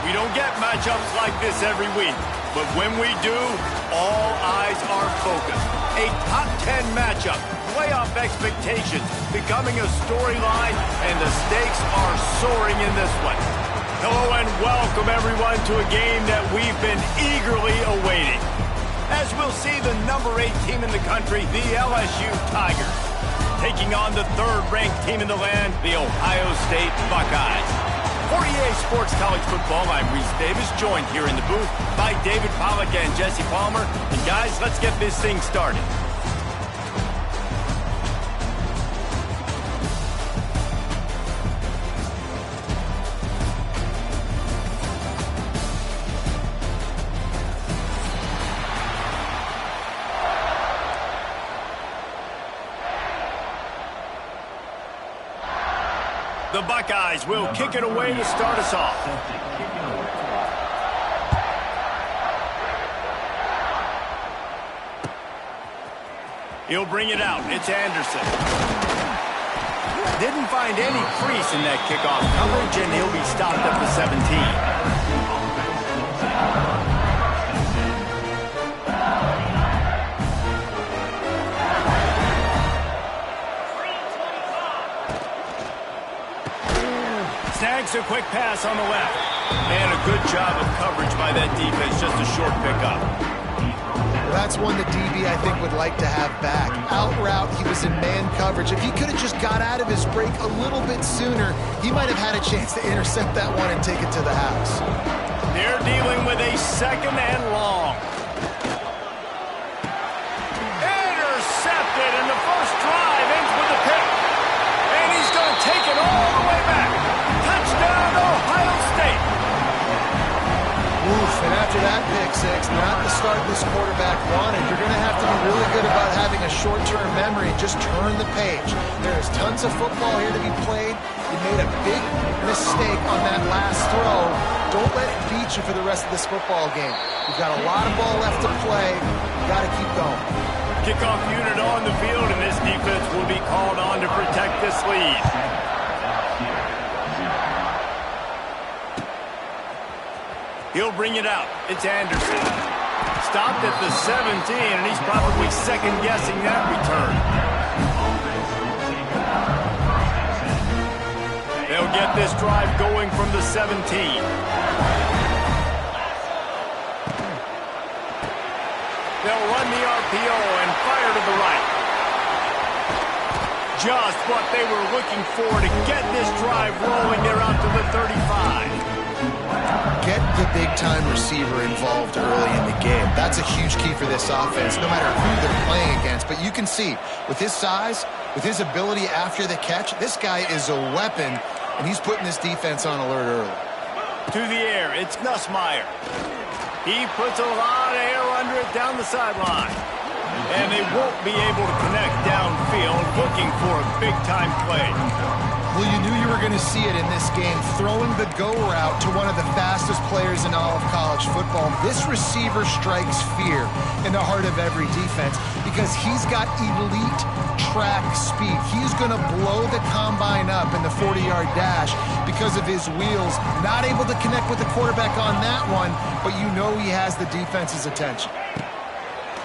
We don't get matchups like this every week, but when we do, all eyes are focused. A top 10 matchup, playoff expectations becoming a storyline, and the stakes are soaring in this one. Hello and welcome everyone to a game that we've been eagerly awaiting. As we'll see the number 8 team in the country, the LSU Tigers, taking on the third-ranked team in the land, the Ohio State Buckeyes. For EA Sports College Football, I'm Reese Davis, joined here in the booth by David Pollack and Jesse Palmer. And guys, let's get this thing started. The Buckeyes will kick it away to start us off. He'll bring it out. It's Anderson. Didn't find any crease in that kickoff coverage, and he'll be stopped at the 17. Snags a quick pass on the left. And a good job of coverage by that defense, just a short pickup. Well, that's one the DB, I think, would like to have back. Out route, he was in man coverage. If he could have just got out of his break a little bit sooner, he might have had a chance to intercept that one and take it to the house. They're dealing with a second and long. Intercepted, and the first drive ends with a pick. And he's going to take it all the way back. Touchdown, Ohio State. Oof, and after that pick six, not the start this quarterback wanted. You're going to have to be really good about having a short-term memory. Just turn the page. There's tons of football here to be played. You made a big mistake on that last throw. Don't let it beat you for the rest of this football game. You've got a lot of ball left to play. You've got to keep going. Kickoff unit on the field, and this defense will be called on to protect this lead. He'll bring it out. It's Anderson. Stopped at the 17, and he's probably second-guessing that return. They'll get this drive going from the 17. They'll run the RPO and fire to the right. Just what they were looking for to get this drive rolling. They're out to the 35. Get the big-time receiver involved early in the game. That's a huge key for this offense, no matter who they're playing against. But you can see, with his size, with his ability after the catch, this guy is a weapon, and he's putting this defense on alert early. To the air, it's Nussmeier. He puts a lot of air under it down the sideline. And they won't be able to connect downfield, looking for a big-time play. Well, you knew you were going to see it in this game, throwing the go route to one of the fastest players in all of college football. This receiver strikes fear in the heart of every defense because he's got elite track speed. He's going to blow the combine up in the 40-yard dash because of his wheels. Not able to connect with the quarterback on that one, but you know he has the defense's attention.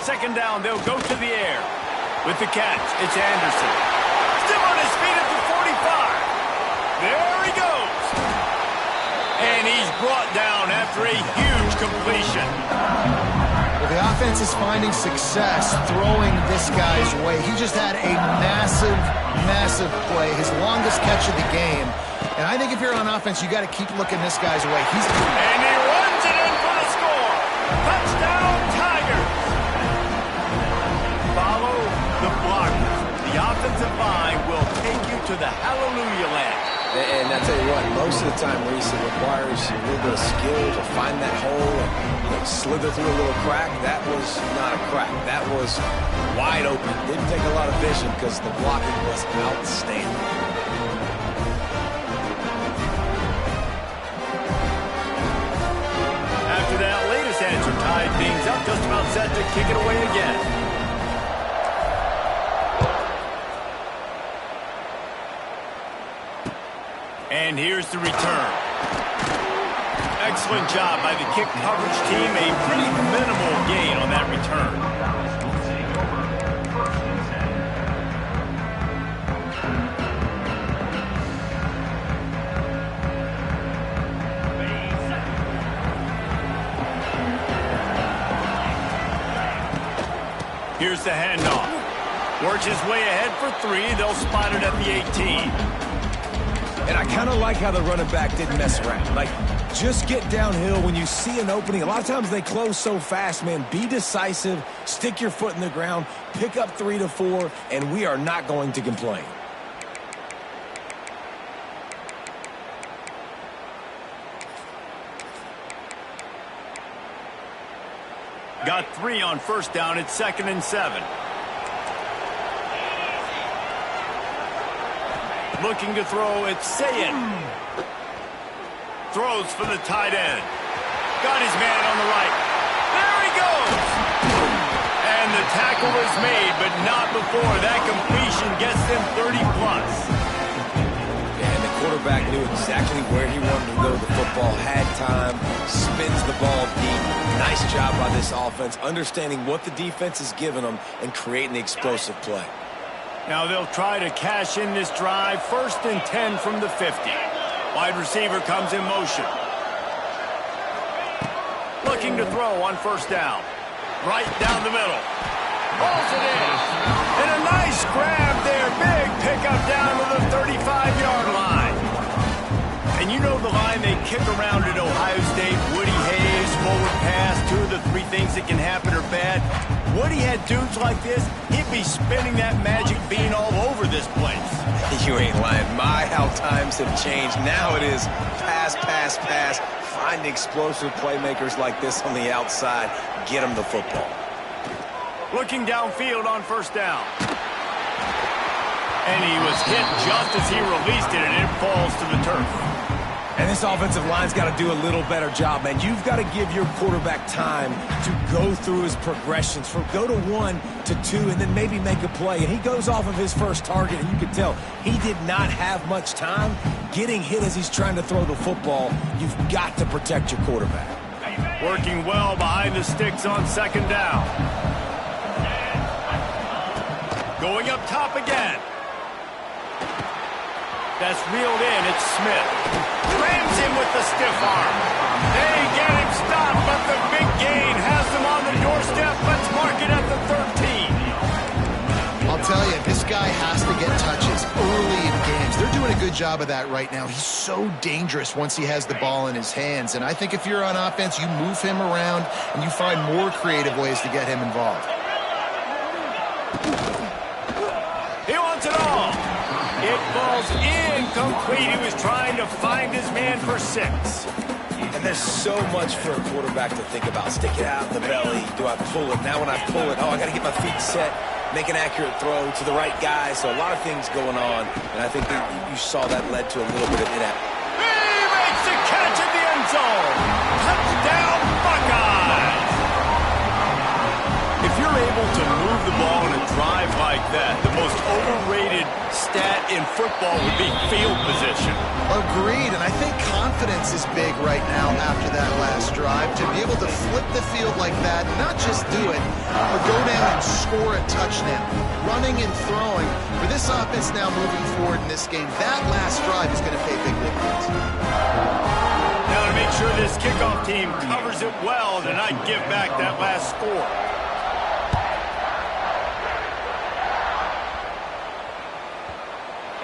Second down, they'll go to the air. With the catch, it's Anderson. Still on his feet at the 45. There he goes. And he's brought down after a huge completion. Well, the offense is finding success throwing this guy's way. He just had a massive, massive play, his longest catch of the game. And I think if you're on offense, you got to keep looking this guy's way. And he runs it in for the score. Touchdown, Tigers. Follow the blockers. The offensive line will take you to the hallelujah land. And I tell you what, most of the time, Reese, it requires a little bit of skill to find that hole and slither through a little crack. That was not a crack. That was wide open. Didn't take a lot of vision because the blocking was outstanding. After that latest answer tied things up, just about set to kick it away again. And here's the return. A Excellent job by the kick coverage team. A pretty minimal gain on that return. Here's the handoff. Works his way ahead for 3. They'll spot it at the 18. And I kind of like how the running back didn't mess around. Like, just get downhill when you see an opening. A lot of times they close so fast, man. Be decisive, stick your foot in the ground, pick up 3 to 4, and we are not going to complain. Got 3 on first down. It's 2nd and 7. Looking to throw, it's Sayin. Throws for the tight end. Got his man on the right. There he goes! And the tackle was made, but not before. That completion gets them 30+. And the quarterback knew exactly where he wanted to go with the football, had time, spins the ball deep. Nice job by this offense, understanding what the defense is giving them and creating the explosive play. Now they'll try to cash in this drive. 1st and 10 from the 50. Wide receiver comes in motion. Looking to throw on first down. Right down the middle. Balls it in. And a nice grab there. Big pickup down to the 35-yard line. And you know the line they kick around at Ohio State. Woody Hayes, forward pass. 2 of the 3 things that can happen are bad. Woody had dudes like this, he'd be spinning that magic bean all over this place. You ain't lying. My, how times have changed. Now it is pass, pass, pass. Find explosive playmakers like this on the outside. Get them the football. Looking downfield on first down. And he was hit just as he released it, and it falls to the turf. And this offensive line's got to do a little better job, man. You've got to give your quarterback time to go through his progressions, from go to 1 to 2, and then maybe make a play. And he goes off of his first target, and you can tell he did not have much time getting hit as he's trying to throw the football. You've got to protect your quarterback. Working well behind the sticks on 2nd down. Going up top again. That's reeled in. It's Smith. Rams him with the stiff arm. They get him stopped, but the big gain has them on the doorstep. Let's mark it at the 13. I'll tell you, this guy has to get touches early in games. They're doing a good job of that right now. He's so dangerous once he has the ball in his hands. And I think if you're on offense, you move him around and you find more creative ways to get him involved. He wants it all. It falls incomplete. He was trying to find his man for 6. And there's so much for a quarterback to think about. Stick it out in the belly. Do I pull it? Now when I pull it, I got to get my feet set, make an accurate throw to the right guy. So a lot of things going on. And I think that you saw that led to a little bit of inaction. He makes the catch in the end zone. Touchdown, Buckeyes. If you're able to move the ball in a drive like that, the most overrated stat in football would be field position. Agreed, and I think confidence is big right now after that last drive. To be able to flip the field like that, not just do it, but go down and score a touchdown. Running and throwing. For this offense now moving forward in this game, that last drive is going to pay big dividends. Now to make sure this kickoff team covers it well to not give back that last score.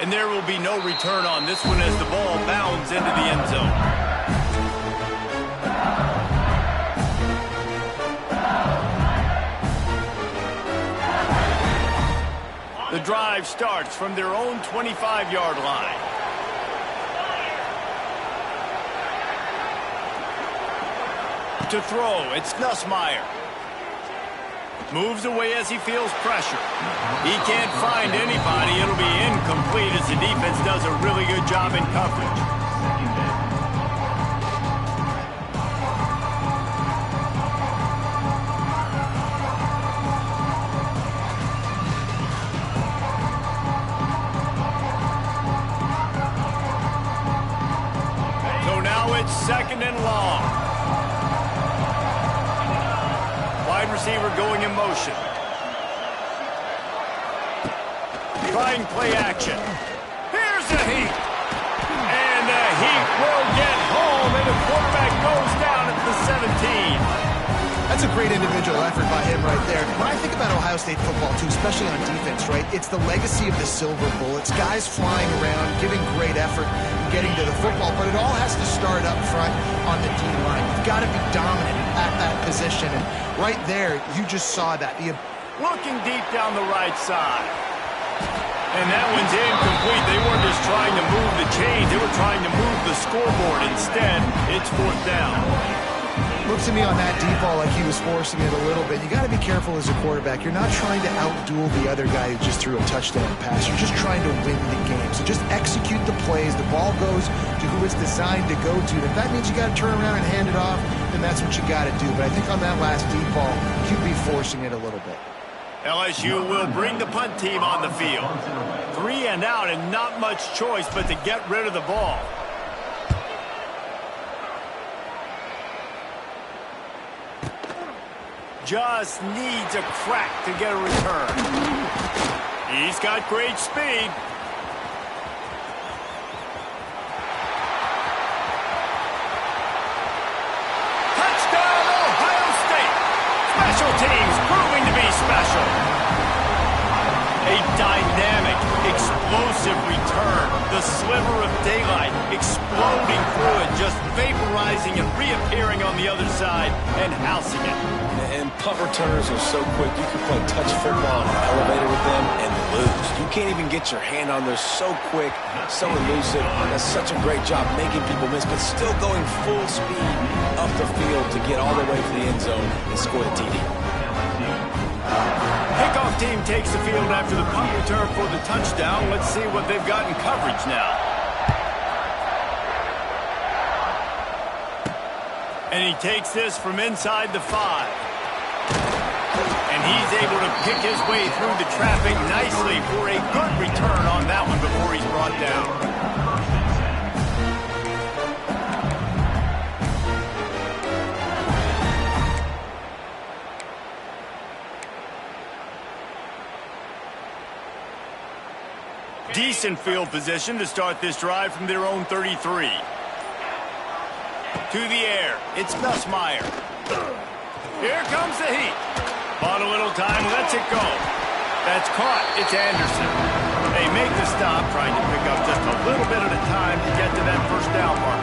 And there will be no return on this one as the ball bounds into the end zone. The drive starts from their own 25-yard line. To throw, it's Nussmeier. Moves away as he feels pressure. He can't find anybody. It'll be incomplete as the defense does a really good job in coverage. So now it's 2nd and long. receiver going in motion. Trying play action. Here's the heat. And the heat will get home, and the quarterback goes down at the 17. That's a great individual effort by him right there. When I think about Ohio State football, too, especially on defense, right, it's the legacy of the Silver Bullets, guys flying around, giving great effort, and getting to the football, but it all has to start up front on the D-line. You've got to be dominant at that position, and right there, you just saw that. Looking deep down the right side. And that one's incomplete. They weren't just trying to move the chains. They were trying to move the scoreboard. Instead, it's 4th down. Looks to me on that deep ball like he was forcing it a little bit. You got to be careful as a quarterback. You're not trying to outduel the other guy who just threw a touchdown pass. You're just trying to win the game. So just execute the plays. The ball goes to who it's designed to go to. If that means you got to turn around and hand it off, then that's what you got to do. But I think on that last deep ball, QB forcing it a little bit. LSU will bring the punt team on the field. 3 and out, and not much choice but to get rid of the ball. Just needs a crack to get a return. He's got great speed. Touchdown, Ohio State. Special teams proving to be special. A dynamic, explosive return. The sliver of daylight exploding through it, just vaporizing and reappearing on the other side and housing it. And punt returners are so quick. You can play touch football on an elevator with them and lose. You can't even get your hand on there. So quick, so elusive. That's such a great job making people miss, but still going full speed up the field to get all the way to the end zone and score the TD. Kickoff team takes the field after the punt return for the touchdown. Let's see what they've got in coverage now. And he takes this from inside the 5. And he's able to pick his way through the traffic nicely for a good return on that one before he's brought down. Decent field position to start this drive from their own 33. To the air, it's Nussmeier. Here comes the heat. Bought a little time, lets it go. That's caught, it's Anderson. They make the stop, trying to pick up just a little bit at a time to get to that first down mark.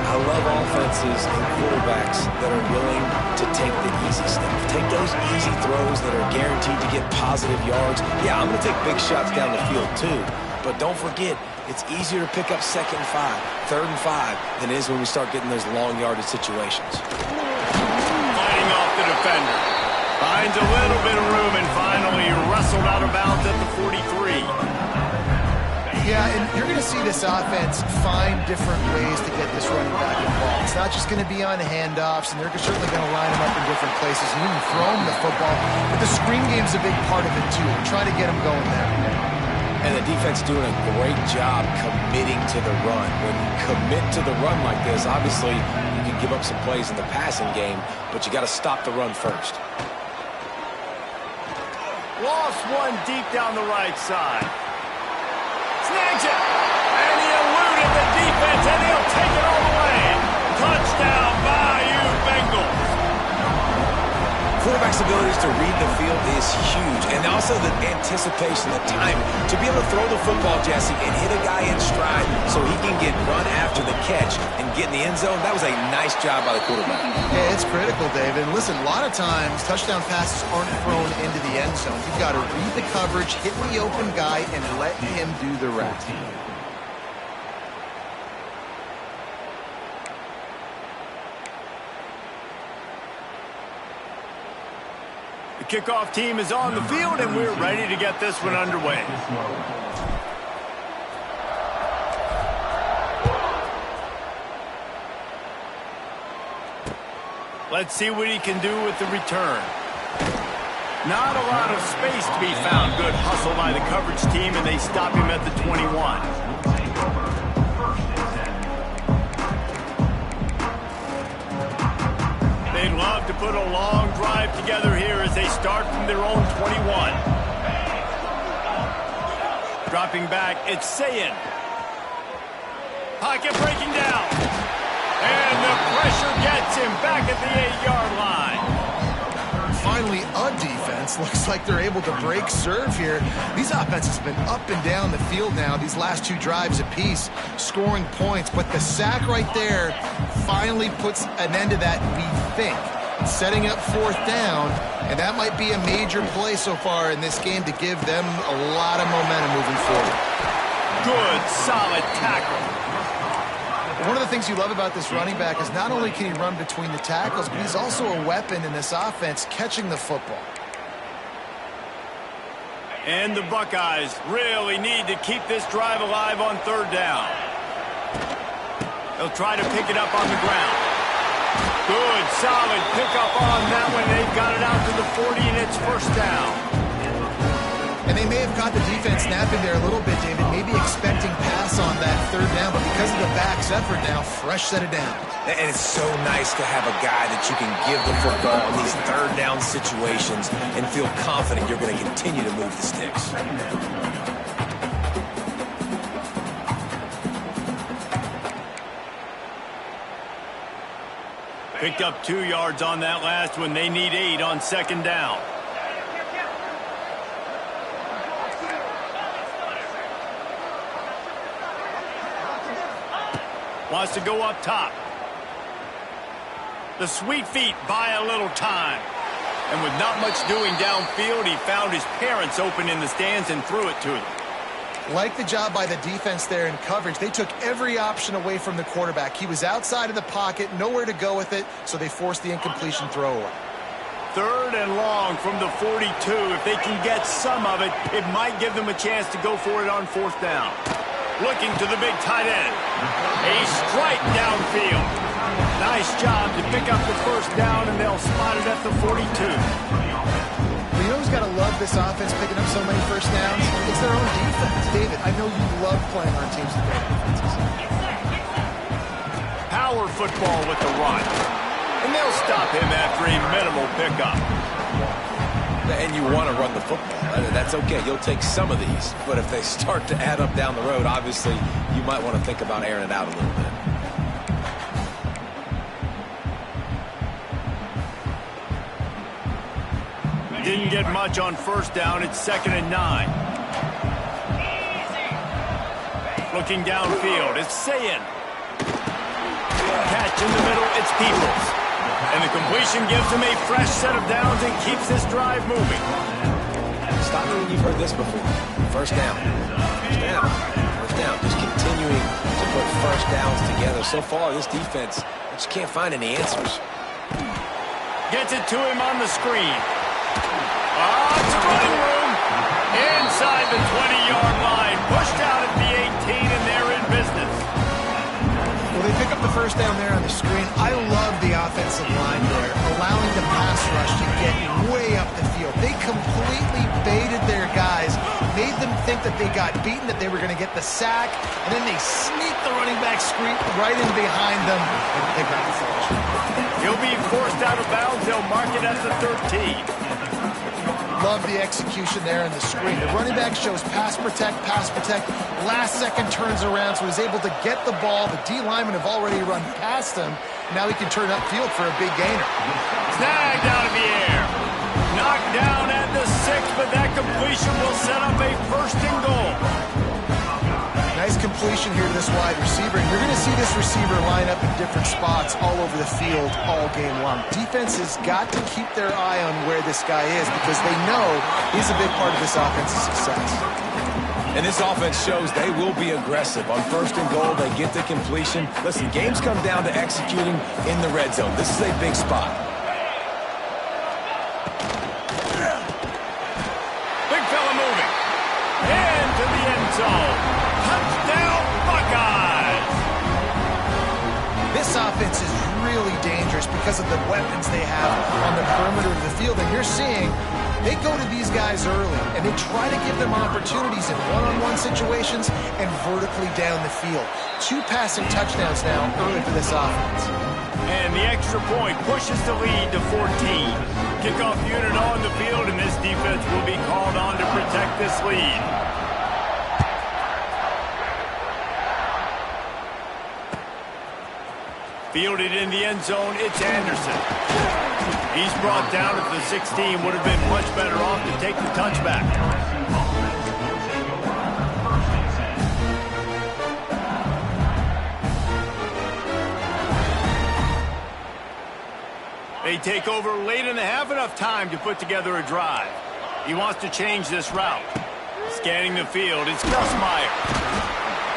I love offenses and quarterbacks that are willing to take the easy stuff. Take those easy throws that are guaranteed to get positive yards. Yeah, I'm going to take big shots down the field too. But don't forget, it's easier to pick up 2nd and 5, 3rd and 5 than it is when we start getting those long yardage situations. Fighting off the defender. Finds a little bit of room and finally wrestled out of bounds at the 43. Yeah, and you're going to see this offense find different ways to get this running back involved. It's not just going to be on handoffs, and they're certainly going to line him up in different places and even throw him the football. But the screen game's a big part of it, too. Try to get him going there. And the defense doing a great job committing to the run. When you commit to the run like this, obviously you can give up some plays in the passing game, but you got to stop the run first. Lost one deep down the right side. Snags it, and he eluded the defense, and he'll take it all the way. Touchdown, Bayou Bengals. Quarterback's abilities to read the field is huge, and also the anticipation, the timing. To be able to throw the football, Jesse, and hit a guy in stride so he can get run after the catch and get in the end zone, that was a nice job by the quarterback. Yeah, it's critical, David. And listen, a lot of times, touchdown passes aren't thrown into the end zone. You've got to read the coverage, hit the open guy, and let him do the rest. The kickoff team is on the field, and we're ready to get this one underway. Let's see what he can do with the return. Not a lot of space to be found. Good hustle by the coverage team, and they stop him at the 21. They'd love to put a long drive together here as they start from their own 21. Dropping back, it's Sayin. Pocket breaking down. And the pressure gets him back at the 8-yard line. Finally, a defense. Looks like they're able to break serve here. These offenses have been up and down the field now, these last 2 drives apiece, scoring points. But the sack right there finally puts an end to that, we think. Setting up 4th down, and that might be a major play so far in this game to give them a lot of momentum moving forward. Good, solid tackle. One of the things you love about this running back is not only can he run between the tackles, but he's also a weapon in this offense catching the football. And the Buckeyes really need to keep this drive alive on 3rd down. They'll try to pick it up on the ground. Good, solid pickup on that one. They've got it out to the 40, and it's 1st down. And they may have caught the defense snapping there a little bit, David, maybe expecting pass on that 3rd down, but because of the back's effort now, fresh set of downs. And it's so nice to have a guy that you can give the football in these 3rd down situations and feel confident you're going to continue to move the sticks. Picked up 2 yards on that last one. They need 8 on 2nd down. Wants to go up top. The sweet feet buy a little time. And with not much doing downfield, he found his parents open in the stands and threw it to them. Like the job by the defense there in coverage. They took every option away from the quarterback. He was outside of the pocket, nowhere to go with it, so they forced the incompletion throwaway. 3rd and long from the 42. If they can get some of it, it might give them a chance to go for it on 4th down. Looking to the big tight end. A strike downfield. Nice job to pick up the 1st down, and they'll spot it at the 42. You know who's got to love this offense picking up so many 1st downs? It's their own defense. David, I know you love playing on teams with great defenses. Power football with the run. And they'll stop him after a minimal pickup. And you want to run the football. That's okay. You'll take some of these. But if they start to add up down the road, obviously, you might want to think about airing it out a little bit. Didn't get much on 1st down. It's 2nd and 9. Looking downfield. It's Sayin. Catch in the middle. It's Peoples. And the completion gives him a fresh set of downs and keeps this drive moving. Stop me when you've heard this before. 1st down. 1st down. 1st down. Just continuing to put 1st downs together. So far, this defense just can't find any answers. Gets it to him on the screen. It's running room. Inside the 20-yard line. Pushed out at the 18, and they're in business. Well, they pick up the 1st down there on the screen. I love the offensive line there, allowing the pass rush to get way up the field. They completely baited their guys, made them think that they got beaten, that they were going to get the sack, and then they sneak the running back screen right in behind them, and they got the finish. He'll be forced out of bounds. They'll mark it at the 13. Love the execution there in the screen. The running back shows pass protect, last second turns around, so he's able to get the ball. The D linemen have already run past him. Now he can turn upfield for a big gainer. Snagged out of the air. Knocked down at the 6, but that completion will set up a 1st and goal. Nice completion here to this wide receiver. And you're going to see this receiver line up in different spots all over the field all game long. Defense has got to keep their eye on where this guy is because they know he's a big part of this offense's success. And this offense shows they will be aggressive. On 1st and goal, they get the completion. Listen, games come down to executing in the red zone. This is a big spot. Big fella moving. Into the end zone. Touchdown, Buckeyes! This offense is really dangerous because of the weapons they have on the perimeter of the field. And you're seeing they go to these guys early, and they try to give them opportunities in one-on-one situations and vertically down the field. 2 passing touchdowns now early for this offense. And the extra point pushes the lead to 14. Kickoff unit on the field, and this defense will be called on to protect this lead. Fielded in the end zone, it's Anderson. He's brought down at the 16. Would have been much better off to take the touchback. They take over late in the half, enough time to put together a drive. He wants to change this route. Scanning the field, it's Gus Meyer.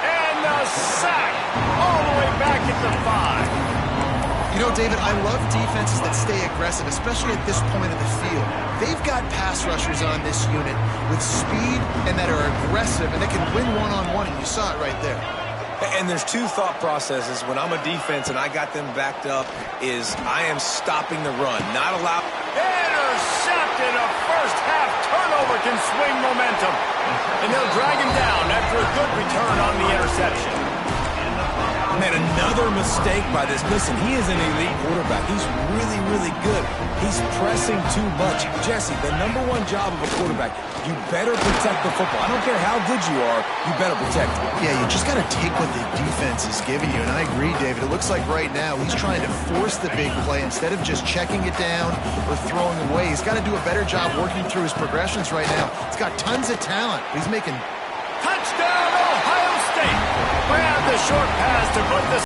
And the sack all the way back at the 5. You know, David, I love defenses that stay aggressive, especially at this point of the field. They've got pass rushers on this unit with speed and that are aggressive, and they can win one-on-one, and you saw it right there. And there's two thought processes when I'm a defense and I got them backed up is I am stopping the run, not allow. Intercepted, a first half turnover can swing momentum. And they'll drag him down after a good return on the interception. Man, another mistake by this. Listen, he is an elite quarterback. He's really, really good. He's pressing too much. Jesse, the number one job of a quarterback, you better protect the football. I don't care how good you are, you better protect it. Yeah, you just got to take what the defense is giving you. And I agree, David. It looks like right now he's trying to force the big play instead of just checking it down or throwing away. He's got to do a better job working through his progressions right now. He's got tons of talent. He's making... Touchdown, Ohio State! Grab the short pass to put the